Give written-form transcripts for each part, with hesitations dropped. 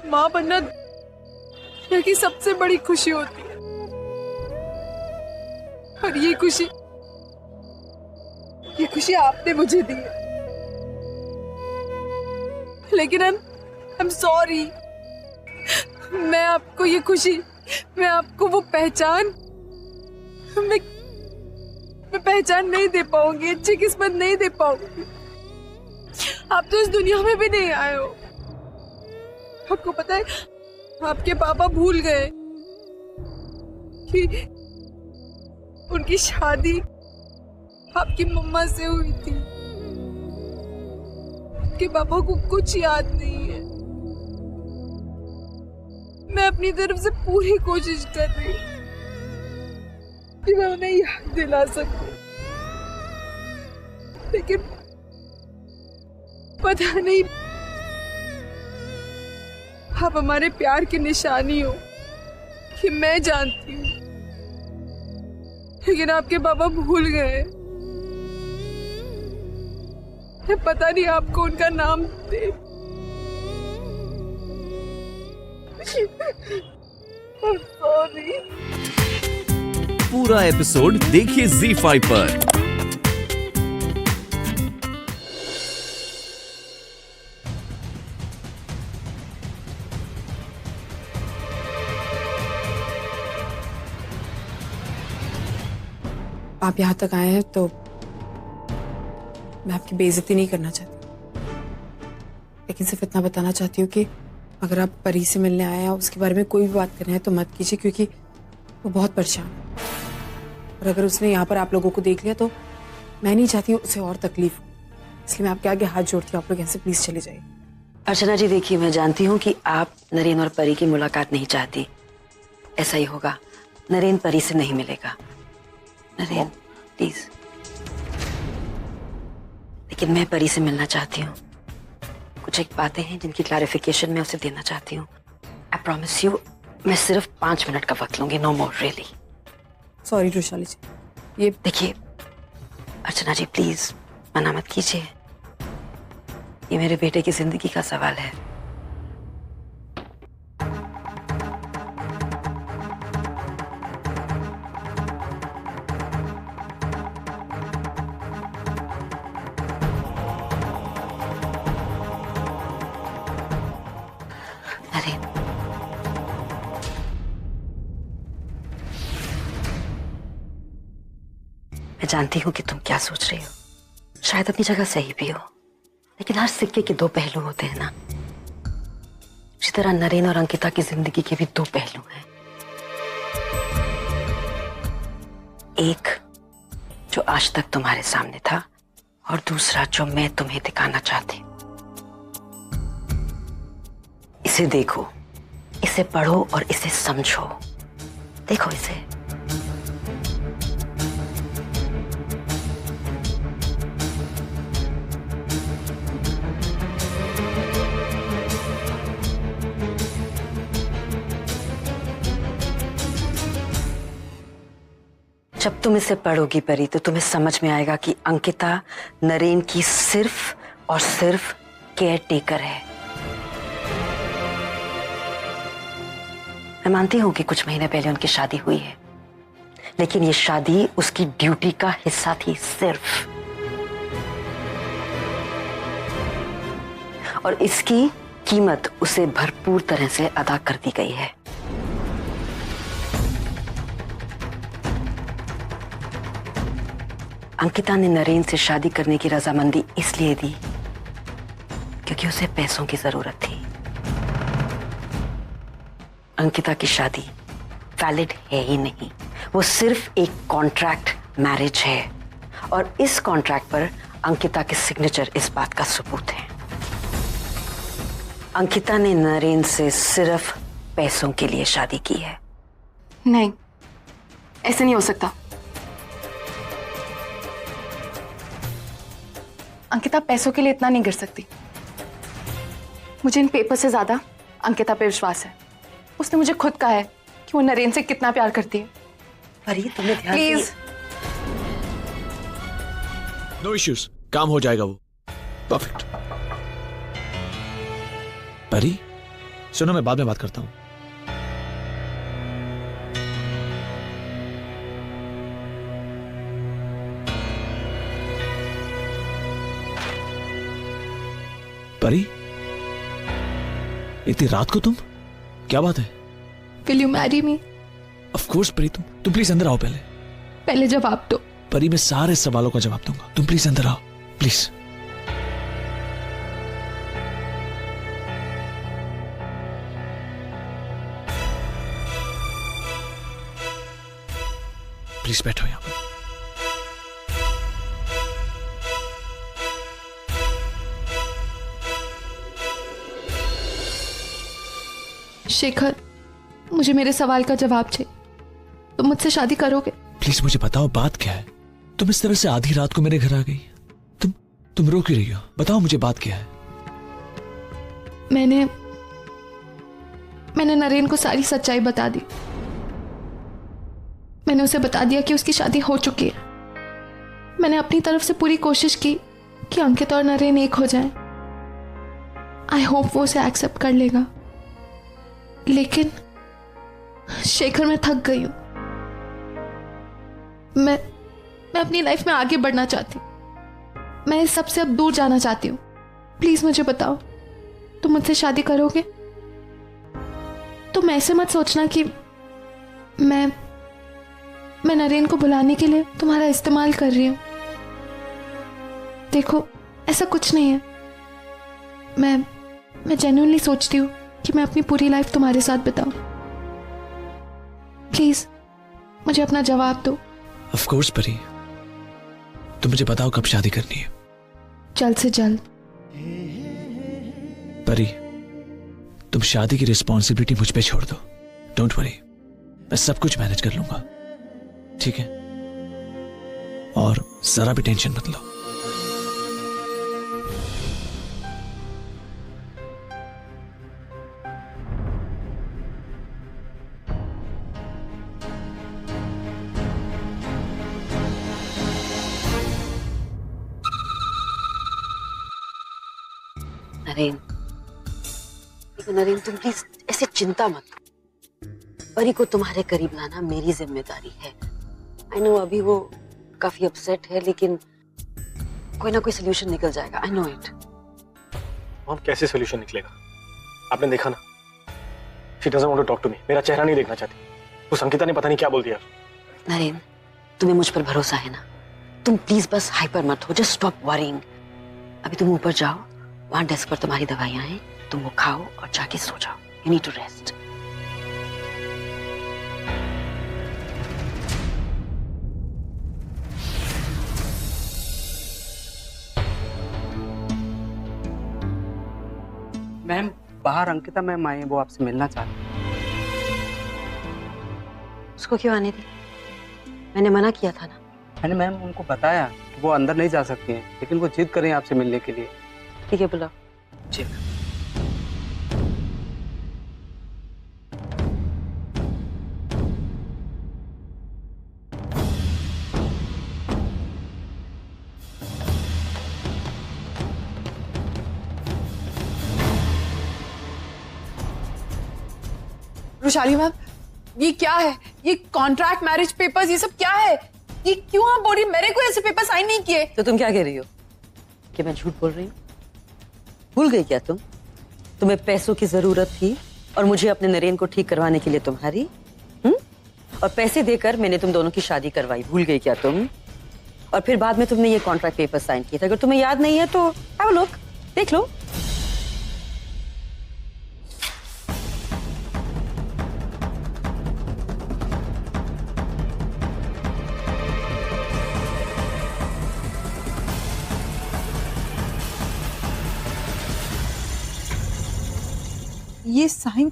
माँ बनना यहाँ की सबसे बड़ी खुशी होती है, और ये खुशी आपने मुझे दी है। लेकिन आई एम सॉरी, मैं आपको ये खुशी, मैं आपको वो पहचान, मैं पहचान नहीं दे पाऊंगी, अच्छी किस्मत नहीं दे पाऊंगी। आप तो इस दुनिया में भी नहीं आए हो। आपको पता है, आपके पापा भूल गए कि उनकी शादी आपकी मम्मा से हुई थी। आपके पापा को कुछ याद नहीं है। मैं अपनी तरफ से पूरी कोशिश कर रही हूँ कि मैं उन्हें याद दिला सकूं, लेकिन पता नहीं, आप हमारे प्यार की निशानी हो कि मैं जानती हूँ, लेकिन आपके पापा भूल गए। पता नहीं आपको उनका नाम दे। सॉरी। पूरा एपिसोड देखिए ZEE5 पर। आप यहाँ तक आए हैं तो मैं आपकी बेइज्जती नहीं करना चाहती, लेकिन सिर्फ इतना बताना चाहती हूँ कि अगर आप परी से मिलने आए हैं, उसके बारे में कोई भी बात करना है तो मत कीजिए, क्योंकि वो बहुत परेशान है। और अगर उसने यहाँ पर आप लोगों को देख लिया तो मैं नहीं चाहती उसे और तकलीफ हो, इसलिए मैं आपके आगे हाथ जोड़ती हूँ, आप लोग यहाँ से प्लीज चले जाइए। अर्चना जी, देखिए, मैं जानती हूँ कि आप नरेन और परी की मुलाकात नहीं चाहती। ऐसा ही होगा, नरेन परी से नहीं मिलेगा। नरेन प्लीज। लेकिन मैं परी से मिलना चाहती हूँ। कुछ एक बातें हैं जिनकी क्लैरिफिकेशन मैं उसे देना चाहती हूँ। आई प्रॉमिस यू, मैं सिर्फ 5 मिनट का वक्त लूंगी, नो मोर, रियली। सॉरी रुशाली जी, ये देखिए अर्चना जी, प्लीज मना मत कीजिए, ये मेरे बेटे की जिंदगी का सवाल है। नरेन, मैं जानती हूं कि तुम क्या सोच रही हो, शायद अपनी जगह सही भी हो, लेकिन हर सिक्के के 2 पहलू होते हैं ना। उसी तरह नरेन और अंकिता की जिंदगी के भी 2 पहलू हैं। एक जो आज तक तुम्हारे सामने था, और दूसरा जो मैं तुम्हें दिखाना चाहती हूँ। इसे देखो, इसे पढ़ो और इसे समझो। देखो इसे। जब तुम इसे पढ़ोगी परी, तो तुम्हें समझ में आएगा कि अंकिता नरेन की सिर्फ और सिर्फ केयर टेकर है। मैं मानती हूं कि कुछ महीने पहले उनकी शादी हुई है, लेकिन ये शादी उसकी ड्यूटी का हिस्सा थी सिर्फ, और इसकी कीमत उसे भरपूर तरह से अदा कर दी गई है। अंकिता ने नरेन से शादी करने की रजामंदी इसलिए दी क्योंकि उसे पैसों की जरूरत थी। अंकिता की शादी वैलिड है ही नहीं, वो सिर्फ एक कॉन्ट्रैक्ट मैरिज है, और इस कॉन्ट्रैक्ट पर अंकिता के सिग्नेचर इस बात का सबूत है। अंकिता ने नरेन से सिर्फ पैसों के लिए शादी की है। नहीं, ऐसे नहीं हो सकता। अंकिता पैसों के लिए इतना नहीं गिर सकती। मुझे इन पेपर से ज्यादा अंकिता पे विश्वास है। उसने मुझे खुद कहा है कि वो नरेन से कितना प्यार करती है। परी, तुमने ध्यान प्लीज। नो इश्यूज, काम हो जाएगा वो। परफेक्ट। परी, सुनो, मैं बाद में बात करता हूँ। परी, इतनी रात को तुम? क्या बात है? Will you marry me? Of course परी, तुम प्लीज अंदर आओ। पहले जवाब दो। परी, मैं सारे सवालों का जवाब दूंगा। तुम प्लीज अंदर आओ, प्लीज। प्लीज बैठो यहां पर। शेखर, मुझे मेरे सवाल का जवाब चाहिए। तुम मुझसे शादी करोगे? प्लीज मुझे बताओ, बात क्या है? तुम इस तरह से आधी रात को मेरे घर आ गई। तुम रो क्यों रही हो? बताओ मुझे, बात क्या है? मैंने नरेन को सारी सच्चाई बता दी। मैंने उसे बता दिया कि उसकी शादी हो चुकी है। मैंने अपनी तरफ से पूरी कोशिश की कि अंकित और नरेन एक हो जाएं। आई होप वो उसे एक्सेप्ट कर लेगा। लेकिन शेखर, मैं थक गई हूं। मैं अपनी लाइफ में आगे बढ़ना चाहती हूँ। मैं इस सब से अब दूर जाना चाहती हूँ। प्लीज मुझे बताओ, तुम मुझसे शादी करोगे? तुम ऐसे मत सोचना कि मैं नरेन को बुलाने के लिए तुम्हारा इस्तेमाल कर रही हूं। देखो, ऐसा कुछ नहीं है। मैं जेन्युइनली सोचती हूँ कि मैं अपनी पूरी लाइफ तुम्हारे साथ बिताऊं। प्लीज मुझे अपना जवाब दो। ऑफ कोर्स परी, तुम मुझे बताओ कब शादी करनी है? जल्द से जल्द। परी, तुम शादी की रिस्पॉन्सिबिलिटी मुझ पे छोड़ दो। डोंट वरी, मैं सब कुछ मैनेज कर लूंगा, ठीक है? और जरा भी टेंशन मत लो। नरेन, तुम प्लीज ऐसे चिंता मत करो। परी को तुम्हारे करीब लाना मेरी जिम्मेदारी है। आई नो अभी वो काफी अपसेट है, लेकिन कोई ना कोई सोल्यूशन निकल जाएगा। I know it. मॉम, कैसे सोल्यूशन निकलेगा? आपने देखा ना, she doesn't want to talk to me. मेरा चेहरा नहीं देखना चाहती। उस अंकिता ने पता नहीं क्या बोल दिया। नरेन, तुम्हें मुझ पर भरोसा है ना? तुम प्लीज बस हाइपर मत हो। Just stop worrying. अभी तुम ऊपर जाओ, वहां डेस्क पर तुम्हारी दवाइयां हैं, तुम वो खाओ और जाके सो जाओ। You need to rest. Ma'am, बाहर अंकिता मैम आई है, वो आपसे मिलना चाहती हैं। उसको क्यों आने दी? मैंने मना किया था ना। मैंने मैम उनको बताया कि वो अंदर नहीं जा सकती हैं, लेकिन वो जिद करें आपसे मिलने के लिए। ठीक है, बुलाओ। जी। रुशाली मैम, ये क्या है? ये कॉन्ट्रैक्ट, मैरिज पेपर्स, ये सब क्या है? ये क्यों आप बोल रही? मेरे को ऐसे पेपर साइन नहीं किए। तो तुम क्या कह रही हो कि मैं झूठ बोल रही हूँ? भूल गई क्या तुम? तुम्हें पैसों की जरूरत थी और मुझे अपने नरेन को ठीक करवाने के लिए तुम्हारी और पैसे देकर मैंने तुम दोनों की शादी करवाई। भूल गई क्या तुम? और फिर बाद में तुमने ये कॉन्ट्रैक्ट पेपर साइन किया था। अगर तुम्हें याद नहीं है तो हैव अ लुक, देख लो। ये साइन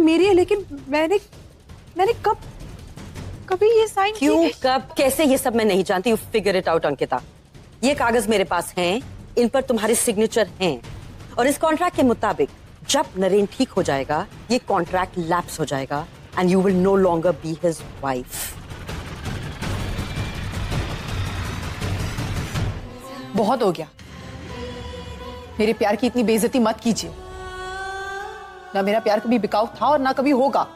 मेरी है, लेकिन मैंने कभी ये साइन क्यों, कब, कैसे, ये सब मैं नहीं जानती। You figure it out Ankita. ये कागज मेरे पास हैं, इन पर तुम्हारे सिग्नेचर हैं और इस कॉन्ट्रैक्ट के मुताबिक जब नरेन ठीक हो जाएगा ये कॉन्ट्रैक्ट लैप्स हो जाएगा and you will no longer be his wife. बहुत हो गया। मेरे प्यार की इतनी बेइज्जती मत कीजिए। ना मेरा प्यार कभी बिकाऊ था और ना कभी होगा।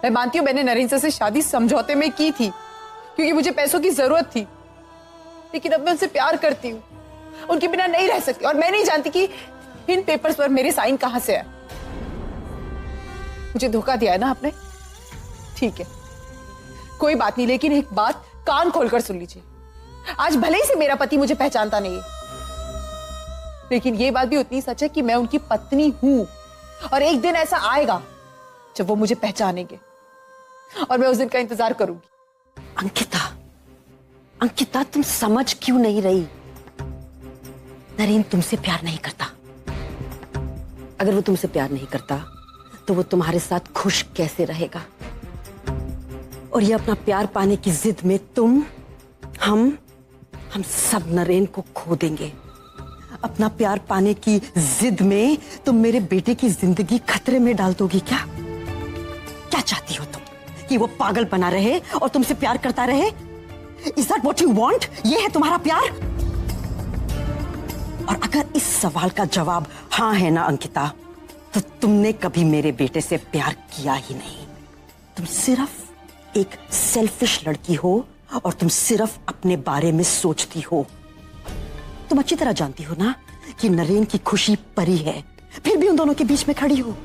मैं मानती हूँ मैंने नरेंद्र से शादी समझौते में की थी क्योंकि मुझे पैसों की जरूरत थी, लेकिन अब मैं उनसे प्यार करती हूँ, उनके बिना नहीं रह सकती। और मैं नहीं जानती कि इन पेपर्स पर मेरे साइन कहां से आए। मुझे धोखा दिया है ना आपने, ठीक है, कोई बात नहीं, लेकिन एक बात कान खोलकर सुन लीजिए। आज भले ही से मेरा पति मुझे पहचानता नहीं है, लेकिन ये बात भी उतनी सच है कि मैं उनकी पत्नी हूं और एक दिन ऐसा आएगा जब वो मुझे पहचानेंगे और मैं उस दिन का इंतजार करूंगी। अंकिता, अंकिता तुम समझ क्यों नहीं रही? नरेन तुमसे प्यार नहीं करता। अगर वो तुमसे प्यार नहीं करता तो वो तुम्हारे साथ खुश कैसे रहेगा? और ये अपना प्यार पाने की जिद में तुम, हम सब नरेन को खो देंगे। अपना प्यार पाने की जिद में तुम मेरे बेटे की जिंदगी खतरे में डाल दोगी क्या? क्या चाहती हो तुम? कि वो पागल बना रहे और तुमसे प्यार करता रहे? Is that what you want? ये है तुम्हारा प्यार? और अगर इस सवाल का जवाब हाँ है ना अंकिता, तो तुमने कभी मेरे बेटे से प्यार किया ही नहीं। तुम सिर्फ एक सेल्फिश लड़की हो और तुम सिर्फ अपने बारे में सोचती हो। तुम अच्छी तरह जानती हो ना कि नरेन की खुशी परी है, फिर भी उन दोनों के बीच में खड़ी हो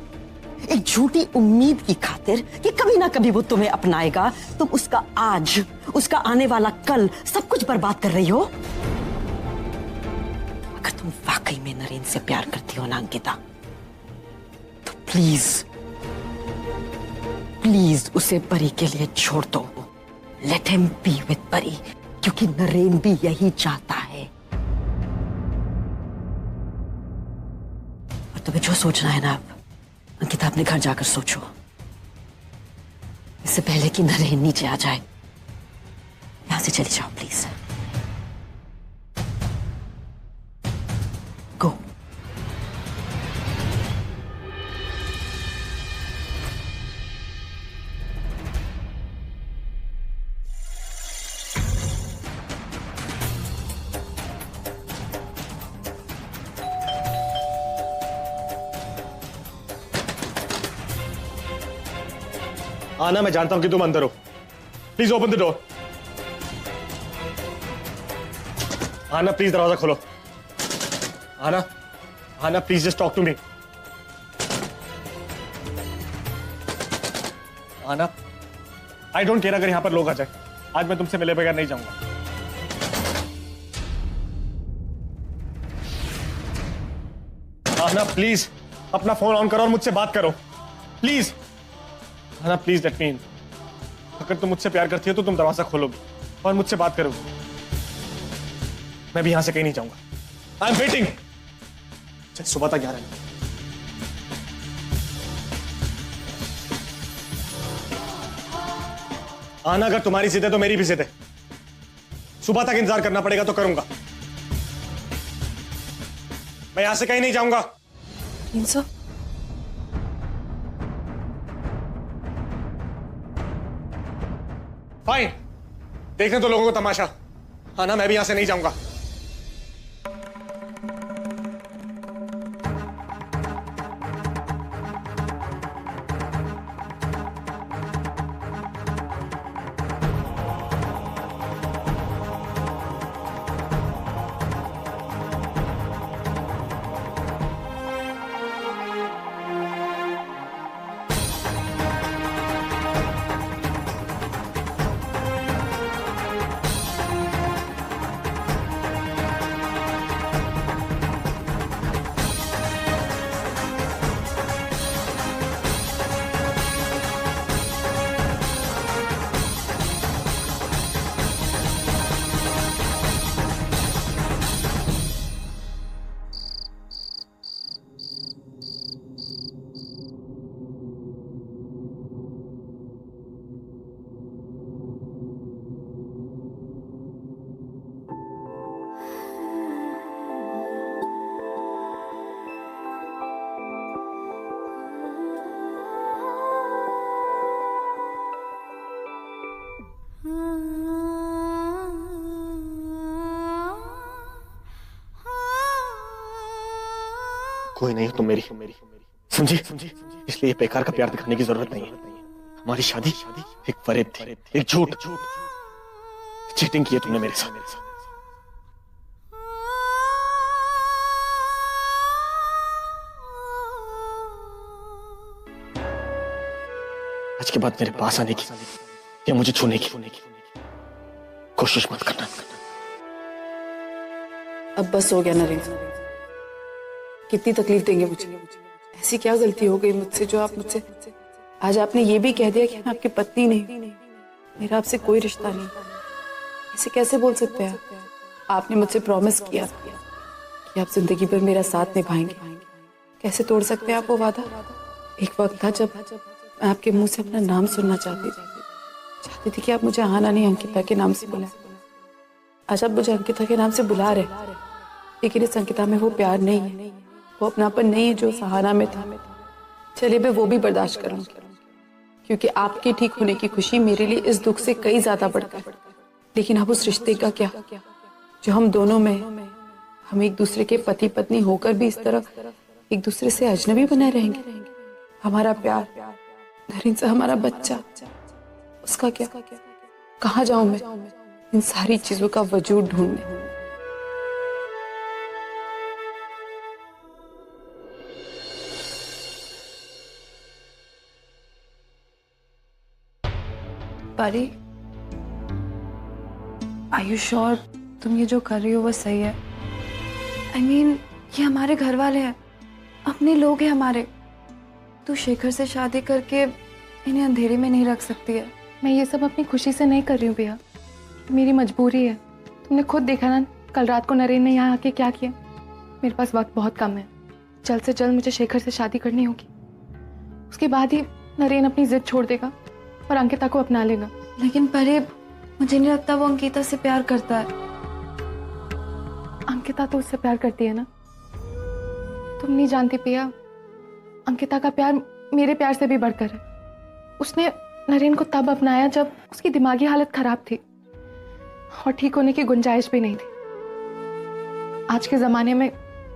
एक झूठी उम्मीद की खातिर कि कभी ना कभी वो तुम्हें अपनाएगा। तुम उसका आज, उसका आने वाला कल सब कुछ बर्बाद कर रही हो। अगर तुम वाकई में नरेन से प्यार करती हो ना अंकिता, तो प्लीज प्लीज उसे परी के लिए छोड़ दो। लेट हिम बी विद परी, क्योंकि नरेन भी यही चाहता है। और तुम्हें जो सोचना है ना अब, अंकिता अपने घर जाकर सोचो, इससे पहले कि नरेन नीचे आ जाए। यहां से चली जाओ प्लीज। गो। आना, मैं जानता हूं कि तुम अंदर हो। Please open the door. Anna please दरवाजा खोलो। Anna, Anna please just talk to me. Anna, I don't care अगर यहां पर लोग आ जाए, आज मैं तुमसे मिले बगैर नहीं जाऊंगा। आना प्लीज अपना फोन ऑन करो और मुझसे बात करो प्लीज। आना प्लीज लेट मी इन। अगर तुम मुझसे प्यार करती हो तो तुम दरवाजा खोलोगी और मुझसे बात करोगी। मैं भी यहां से कहीं नहीं जाऊंगा। I am waiting. सुबह तक यहाँ रहना। आना, अगर तुम्हारी जिद है तो मेरी भी जिद है। सुबह तक इंतजार करना पड़ेगा तो करूंगा। मैं यहां से कहीं नहीं जाऊंगा। इंसा, फाइन, देखने तो लोगों को तमाशा। आना, मैं भी यहां से नहीं जाऊंगा। कोई नहीं हो तुम मेरी। समझी? इसलिए बेकार का प्यार दिखाने की जरूरत नहीं है। हमारी शादी एक फरेब थी, एक झूठ। चीटिंग की है तुमने मेरे साथ। आज के बाद मेरे पास आने की या मुझे छूने की कोशिश मत करना। अब बस हो गया नरेन, कितनी तकलीफ देंगे मुझे? ऐसी क्या गलती हो गई मुझसे जो आप मुझसे, आज आपने ये भी कह दिया कि मैं आपकी पत्नी नहीं, मेरा आपसे कोई रिश्ता नहीं। ऐसे कैसे बोल सकते हैं? आपने मुझसे प्रॉमिस किया कि आप जिंदगी भर मेरा साथ निभाएंगे, कैसे तोड़ सकते हैं आप वो वादा? एक वक्त था जब मैं आपके मुंह से अपना नाम सुनना चाहती थी कि आप मुझे आना नहीं अंकिता के नाम से बुलाएं। आज आप मुझे अंकिता के नाम से बुला रहे, लेकिन इस अंकिता में वो प्यार नहीं है, वो अपनापन नहीं है जो सहाना में था। चलिए मैं वो भी बर्दाश्त कर लूंगी, क्योंकि आपके ठीक होने की खुशी मेरे लिए इस दुख से कई ज्यादा बढ़कर है। लेकिन अब उस रिश्ते का क्या जो हम दोनों में, हम एक दूसरे के पति पत्नी होकर भी इस तरह एक दूसरे से अजनबी बने रहेंगे। हमारा प्यार, नरेन से हमारा बच्चा, उसका क्या? कहाँ जाऊं मैं इन सारी चीजों का वजूद ढूंढने? परी, आर यू श्योर तुम ये जो कर रही हो वो सही है? I mean, ये हमारे घर वाले हैं, अपने लोग हैं हमारे। तू शेखर से शादी करके इन्हें अंधेरे में नहीं रख सकती है। मैं ये सब अपनी खुशी से नहीं कर रही हूँ भैया, मेरी मजबूरी है। तुमने खुद देखा ना कल रात को नरेन ने यहाँ आके क्या किया। मेरे पास वक्त बहुत कम है, जल्द से जल्द मुझे शेखर से शादी करनी होगी। उसके बाद ही नरेन अपनी जिद छोड़ देगा और अंकिता को अपना लेगा। लेकिन परे, मुझे नहीं लगता वो अंकिता से प्यार करता है। अंकिता तो उससे प्यार करती है ना। तुम नहीं जानती पिया, अंकिता का प्यार मेरे प्यार से भी बढ़कर है। उसने नरेन को तब अपनाया जब उसकी दिमागी हालत खराब थी और ठीक होने की गुंजाइश भी नहीं थी। आज के जमाने में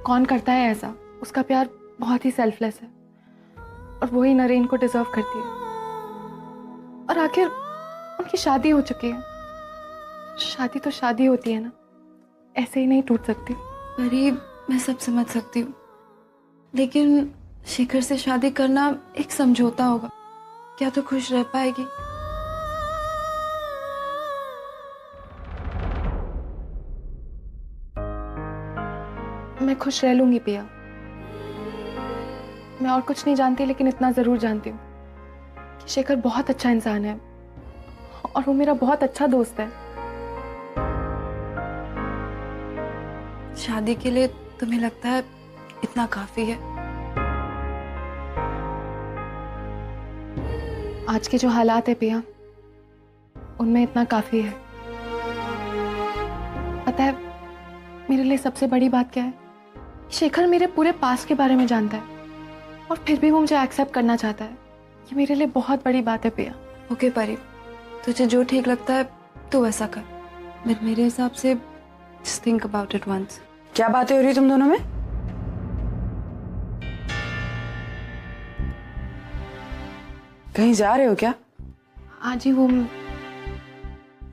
कौन करता है ऐसा? उसका प्यार बहुत ही सेल्फलेस है और वही नरेन को डिजर्व करती है। और आखिर उनकी शादी हो चुकी है। शादी तो शादी होती है ना, ऐसे ही नहीं टूट सकती। परी, मैं सब समझ सकती हूँ, लेकिन शेखर से शादी करना एक समझौता होगा। क्या तो खुश रह पाएगी? मैं खुश रह लूंगी पिया। मैं और कुछ नहीं जानती, लेकिन इतना जरूर जानती हूँ कि शेखर बहुत अच्छा इंसान है और वो मेरा बहुत अच्छा दोस्त है। शादी के लिए तुम्हें लगता है इतना काफी है? आज के जो हालात है पिया, उनमें इतना काफी है। पता है मेरे लिए सबसे बड़ी बात क्या है? शेखर मेरे पूरे पास्ट के बारे में जानता है और फिर भी वो मुझे एक्सेप्ट करना चाहता है। ये मेरे लिए बहुत बड़ी बात है पिया। ओके परी, तुझे जो ठीक लगता है तू वैसा कर, बट मेरे हिसाब से just think about it once। क्या बातें हो रही तुम दोनों में? कहीं जा रहे हो क्या? आज ही वो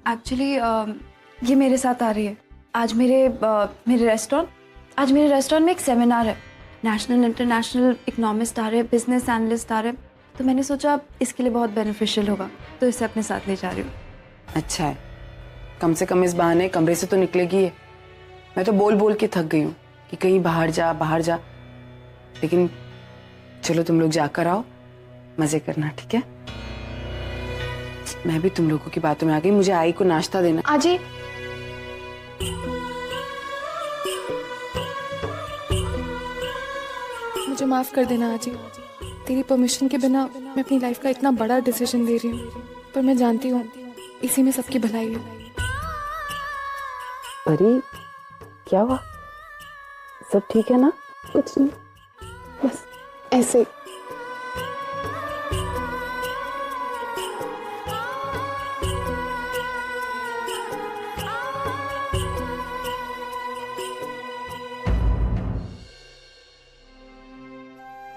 एक्चुअली ये मेरे साथ आ रही है। आज मेरे रेस्टोरेंट में एक सेमिनार है। नेशनल इंटरनेशनल इकोनॉमिस्ट आ रहे हैं, बिजनेस एनालिस्ट आ रहे हैं, तो मैंने सोचा इसके लिए बहुत बेनिफिशियल होगा, तो इसे अपने साथ ले जा रही हूँ। अच्छा है, कम से कम इस बहाने कमरे से तो निकलेगी है। मैं तो बोल बोल के थक गई हूँ कि कहीं बाहर जा, लेकिन चलो तुम लोग जाकर आओ, मजे करना, ठीक है? मैं भी तुम लोगों की बातों में आ गई। मुझे आई को नाश्ता देना। आजी, मुझे माफ कर देना आजी। तेरी परमिशन के बिना मैं अपनी लाइफ का इतना बड़ा डिसीजन ले रही हूँ, पर मैं जानती हूँ इसी में सबकी भलाई है। परी, क्या हुआ? सब ठीक है ना? कुछ नहीं, बस ऐसे।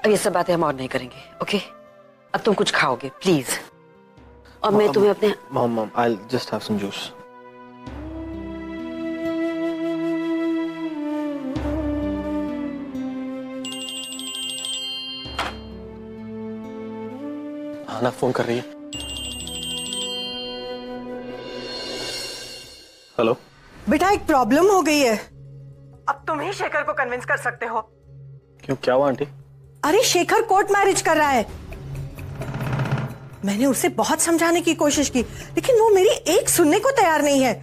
अब ये सब बातें हम और नहीं करेंगे, ओके? अब तुम कुछ खाओगे प्लीज, और मैं तुम्हें अपने Mom, I'll just have some juice. आना फोन कर रही है। हेलो बेटा, एक प्रॉब्लम हो गई है। अब तुम ही शेखर को कन्विंस कर सकते हो। क्यों, क्या हुआ आंटी? अरे शेखर कोर्ट मैरिज कर रहा है। मैंने उसे बहुत समझाने की कोशिश की, लेकिन वो मेरी एक सुनने को तैयार नहीं है।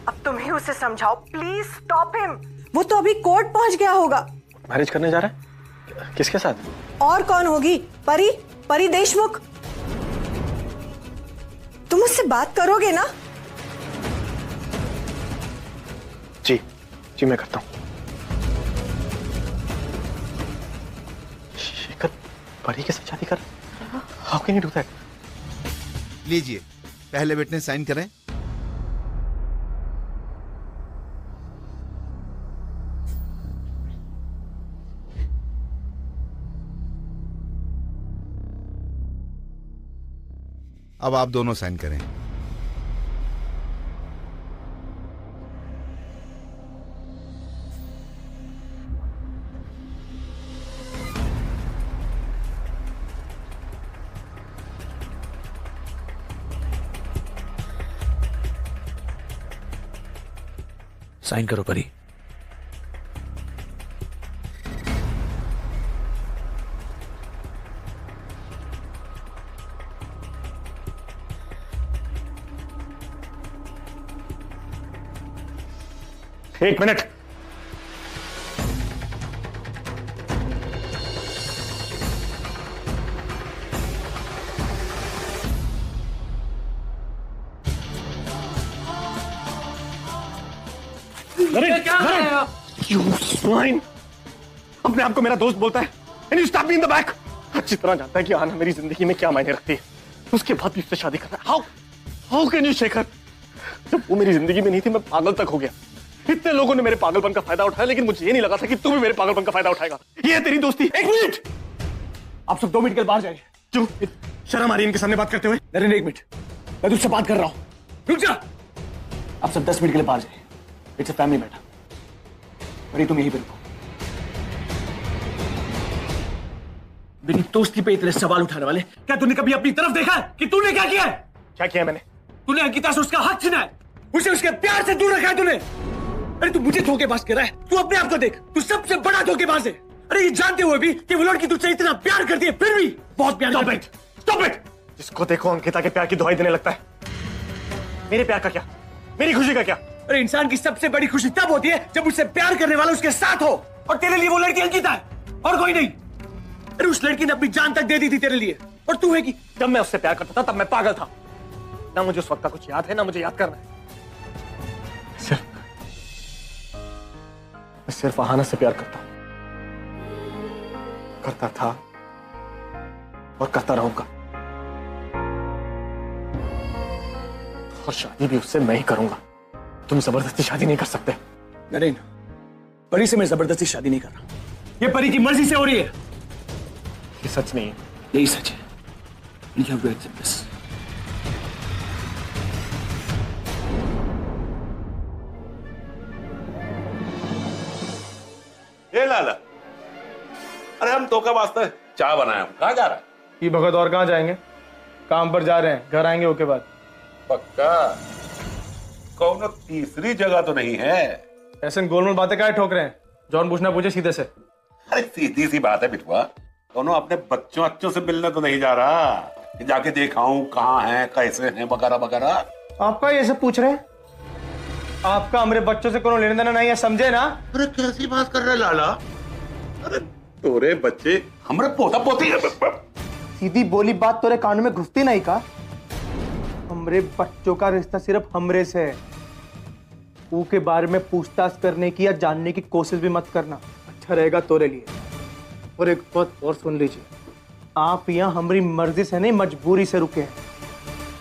अब तुम ही उसे समझाओ, प्लीज स्टॉप हिम। वो तो अभी कोर्ट पहुंच गया होगा। मैरिज करने जा रहा है? किसके साथ? और कौन होगी? परी देशमुख। तुम उससे बात करोगे ना? जी जी मैं करता हूँ। शेखर परी के साथ शादी कर? How can you do that? लीजिए, पहले बेटे साइन करें। अब आप दोनों साइन करें। साइन करो परी। एक मिनट। क्या कर रहे हो? You swine! अपने आप को मेरा दोस्त बोलता है। And you stab me in the back! अच्छी तरह जानता है कि आना मेरी जिंदगी में क्या मायने रखती है। उसके बाद भी उससे शादी कर रहा है। How can you, Shekhar? जब वो मेरी जिंदगी में नहीं थी मैं पागल तक हो गया। इतने लोगों ने मेरे पागलपन का फायदा उठाया, लेकिन मुझे ये नहीं लगा था कि तू भी मेरे पागलपन का फायदा उठाएगा। ये है तेरी दोस्ती। एक मिनट, आप सब 2 मिनट के लिए बाहर जाइए। क्यों? शर्म आ रही है इनके सामने बात करते हुए? नरेन, 1 मिनट, मैं तुझसे बात कर रहा हूँ। रुक जा। आप सब 10 मिनट के लिए बाहर जाइए। It's a family matter. अरे तुम यहीं पे रुको। मेरी दोस्ती पे इतने सवाल उठाने वाले, क्या तूने कभी अपनी तरफ देखा है कि तूने क्या किया है? क्या किया मैंने? तूने अंकिता से उसका हक छीना है, उसे उसके प्यार से दूर रखा है तूने। अरे तू मुझे धोखेबाज कह रहा है? तू अपने आप को देख, तू सबसे बड़ा धोखेबाज है। अरे ये जानते हुए भी कि वो लड़की तुझसे इतना प्यार करती है, फिर भी बहुत प्यार करती है। Stop it! जिसको देखो अंकिता के प्यार की दुहाई देने लगता है। मेरे प्यार का क्या, मेरी खुशी का क्या? अरे इंसान की सबसे बड़ी खुशी तब होती है जब उससे प्यार करने वाला उसके साथ हो, और तेरे लिए वो लड़की अंकिता है और कोई नहीं। अरे उस लड़की ने अपनी जान तक दे दी थी तेरे लिए, और तू है कि जब मैं उससे प्यार करता था तब मैं पागल था। ना मुझे उस वक्त का कुछ याद है, ना मुझे याद करना है। मैं सिर्फ आहाना से प्यार करता हूं, करता था और करता रहूंगा, और शादी भी उससे मैं ही करूंगा। तुम जबरदस्ती शादी नहीं कर सकते। नरेन, परी से मैं जबरदस्ती शादी नहीं कर रहा, ये परी की मर्जी से हो रही है। ये सच नहीं है। यही सच है। You have to accept this. ए लाला, अरे हम तो का वास्ते चाय बनाया हूं, कहाँ जा रहा है? ये भगत और कहाँ जाएंगे? काम पर जा रहे हैं, घर आएंगे उसके बाद। पक्का? कौन तीसरी जगह तो नहीं है? ऐसे गोलमोल बातें क्या ठोक रहे हैं? जॉन पूछना पूछे सीधे से। अरे सीधी सी बात है बिटवा, दोनों अपने बच्चों से मिलने तो नहीं जा रहा कि जाके देखाऊं कहाँ हैं, कैसे हैं, वगैरह वगैरह। आपका ये सब पूछ रहे हैं? आपका हमारे बच्चों से कोनो लेना देना नहीं है, समझे ना? अरे कैसी बात कर रहे लाला? अरे तोरे बच्चे हमारे पोता पोती है। सीधी बोली बात तोरे कान में घुसती नहीं का? हमरे बच्चों का रिश्ता सिर्फ हमरे से है। के बारे में पूछताछ करने की या जानने की कोशिश भी मत करना, अच्छा रहेगा तोरे लिए। और एक बात और सुन लीजिए, आप यहाँ हमारी मर्जी से नहीं मजबूरी से रुके हैं,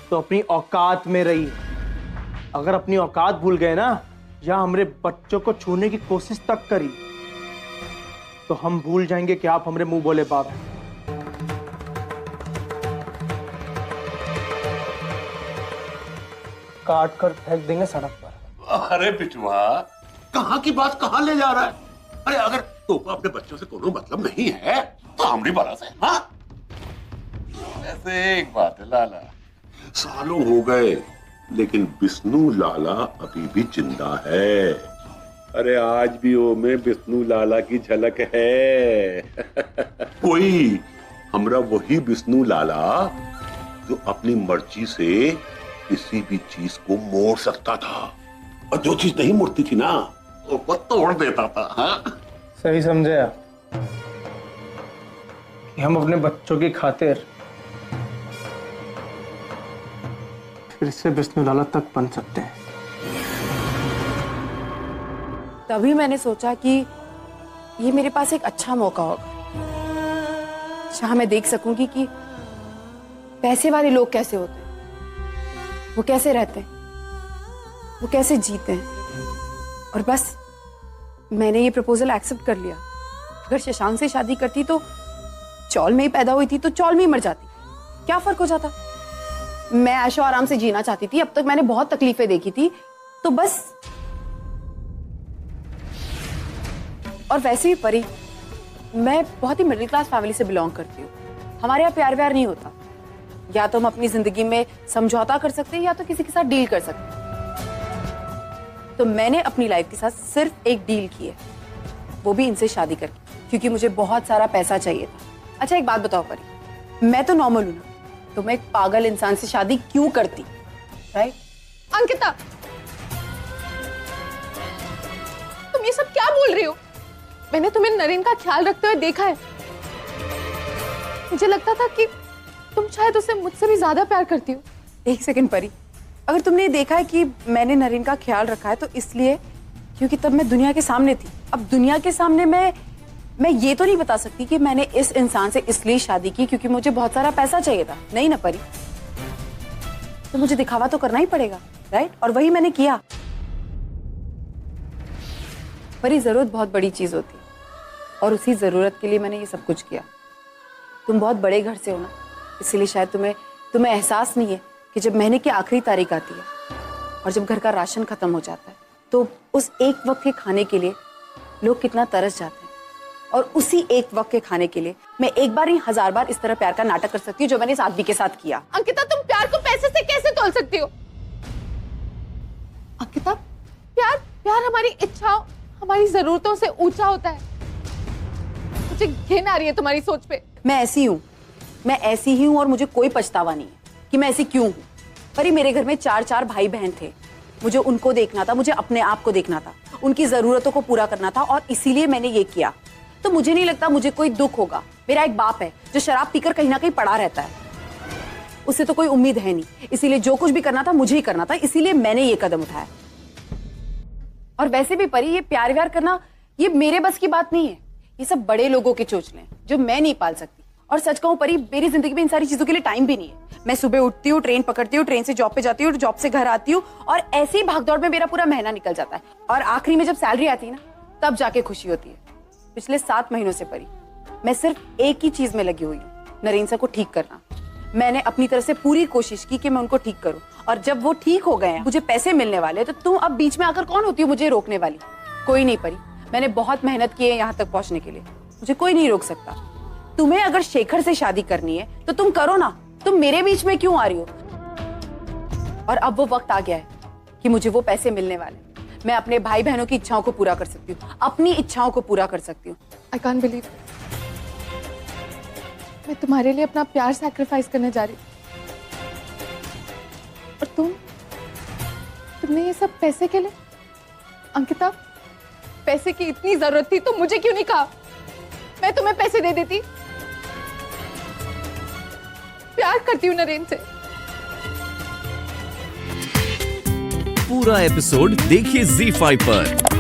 तो अपनी औकात में रहिए। अगर अपनी औकात भूल गए ना, या हमारे बच्चों को छूने की कोशिश तक करी तो हम भूल जाएंगे कि आप हमारे मुंह बोले बाप हैं। काट कर फेंक देंगे सड़क पर। अरे बिचवा, कहाँ की बात कहाँ ले जा रहा है? अरे अगर तुम अपने बच्चों से कोई मतलब नहीं है तो हमारी बरा से, हाँ? ऐसे एक बात है लाला, सालों हो गए लेकिन विष्णु लाला अभी भी जिंदा है। अरे आज भी वो में विष्णु लाला की झलक है। कोई हमरा वही विष्णु लाला जो अपनी मर्जी से किसी भी चीज को मोड़ सकता था, और जो चीज नहीं मुड़ती थी ना वो तोड़ देता था। हाँ? सही समझे आप कि हम अपने बच्चों की खातिर फिर से विष्णु लाला तक बन सकते हैं। तभी मैंने सोचा कि ये मेरे पास एक अच्छा मौका होगा जहां मैं देख सकूंगी कि पैसे वाले लोग कैसे होते हैं, वो कैसे रहते हैं, वो कैसे जीते हैं। और बस मैंने ये प्रपोजल एक्सेप्ट कर लिया। अगर शशांक से शादी करती तो चौल में ही पैदा हुई थी तो चौल में ही मर जाती, क्या फर्क हो जाता। मैं ऐशो आराम से जीना चाहती थी, अब तक मैंने बहुत तकलीफें देखी थी, तो बस। और वैसे भी परी, मैं बहुत ही मिडिल क्लास फैमिली से बिलोंग करती हूँ। हमारे यहाँ प्यार व्यार नहीं होता, या तो हम अपनी जिंदगी में समझौता कर सकते हैं या तो किसी के साथ डील कर सकते हैं। तो मैंने अपनी लाइफ के साथ सिर्फ एक डील की है, वो भी इनसे शादी करके, क्योंकि मुझे बहुत सारा पैसा चाहिए था। अच्छा एक बात बताओ परी, मैं तो नॉर्मल हूं ना, तो मैं एक पागल इंसान से शादी क्यों करती, राइट? अंकिता, तुम ये सब क्या बोल रही हो? मैंने तुम्हें नरेन का ख्याल रखते हुए देखा है। मुझे लगता था कि तुम शायद उसे मुझसे भी ज्यादा प्यार करती हो। एक सेकंड परी, अगर तुमने देखा है कि मैंने नरेन का ख्याल रखा है तो इसलिए क्योंकि तब मैं दुनिया के सामने थी। अब दुनिया के सामने मैं ये तो नहीं बता सकती कि मैंने इस इंसान से इसलिए शादी की क्योंकि मुझे बहुत सारा पैसा चाहिए था, नहीं ना परी। तो मुझे दिखावा तो करना ही पड़ेगा, राइट? और वही मैंने किया। परी, जरूरत बहुत बड़ी चीज होती है और उसी जरूरत के लिए मैंने ये सब कुछ किया। तुम बहुत बड़े घर से हो ना, इसीलिए शायद तुम्हें एहसास नहीं है कि जब महीने की आखिरी तारीख आती है और जब घर का राशन खत्म हो जाता है तो उस एक वक्त के खाने के लिए लोग कितना तरस जाते हैं। और उसी एक वक्त के खाने के लिए मैं एक बार नहीं 1000 बार इस तरह प्यार का नाटक कर सकती हूँ जो मैंने इस आदमी के साथ किया। अंकिता, तुम प्यार को पैसे से कैसे तोल सकती हो? अंकिता, प्यार हमारी इच्छाओं, हमारी जरूरतों से ऊंचा होता है। मुझे घिन आ रही है तुम्हारी सोच पे। मैं ऐसी ही हूँ और मुझे कोई पछतावा नहीं है कि मैं ऐसी क्यों हूँ। पर मेरे घर में 4 भाई बहन थे, मुझे उनको देखना था, मुझे अपने आप को देखना था, उनकी जरूरतों को पूरा करना था और इसीलिए मैंने ये किया। तो मुझे नहीं लगता मुझे कोई दुख होगा। मेरा एक बाप है जो शराब पीकर कहीं ना कहीं पड़ा रहता है, उससे तो कोई उम्मीद है नहीं, इसीलिए जो कुछ भी करना था मुझे ही करना था, इसीलिए मैंने ये कदम उठाया। और वैसे भी परी, ये प्यार व्यार करना ये मेरे बस की बात नहीं है, ये सब बड़े लोगों के चोचले जो मैं नहीं पाल सकती। और सच कहूं परी, मेरी जिंदगी में इन सारी चीजों के लिए टाइम भी नहीं है। मैं सुबह उठती हूँ, ट्रेन पकड़ती हूँ, ट्रेन से जॉब पे जाती हूँ, जॉब से घर आती हूँ और ऐसे ही भागदौड़ में मेरा पूरा महीना निकल जाता है। और आखिरी में जब सैलरी आती है ना, तब जाके खुशी होती है। पिछले 7 महीनों से परी मैं सिर्फ एक ही चीज में लगी हुई हूँ, नरेन सर को ठीक करना। मैंने अपनी तरफ से पूरी कोशिश की कि मैं उनको ठीक करूं और जब वो ठीक हो गए हैं, मुझे पैसे मिलने वाले, तो तुम अब बीच में आकर कौन होती हो मुझे रोकने वाली? कोई नहीं परी, मैंने बहुत मेहनत की है यहाँ तक पहुंचने के लिए, मुझे कोई नहीं रोक सकता। तुम्हें अगर शेखर से शादी करनी है तो तुम करो ना, तुम मेरे बीच में क्यों आ रही हो? और अब वो वक्त आ गया है कि मुझे वो पैसे मिलने वाले, मैं अपने भाई बहनों की इच्छाओं को पूरा कर सकती हूँ, अपनी इच्छाओं को पूरा कर सकती हूँ। आई कांट बिलीव मैं तुम्हारे लिए अपना प्यार सैक्रिफाइस करने जा रही और तुमने ये सब पैसे के लिए? अंकिता, पैसे की इतनी जरूरत थी तो मुझे क्यों नहीं कहा? मैं तुम्हें पैसे दे देती। प्यार करती हूँ नरेन से। पूरा एपिसोड देखिए ZEE5 पर।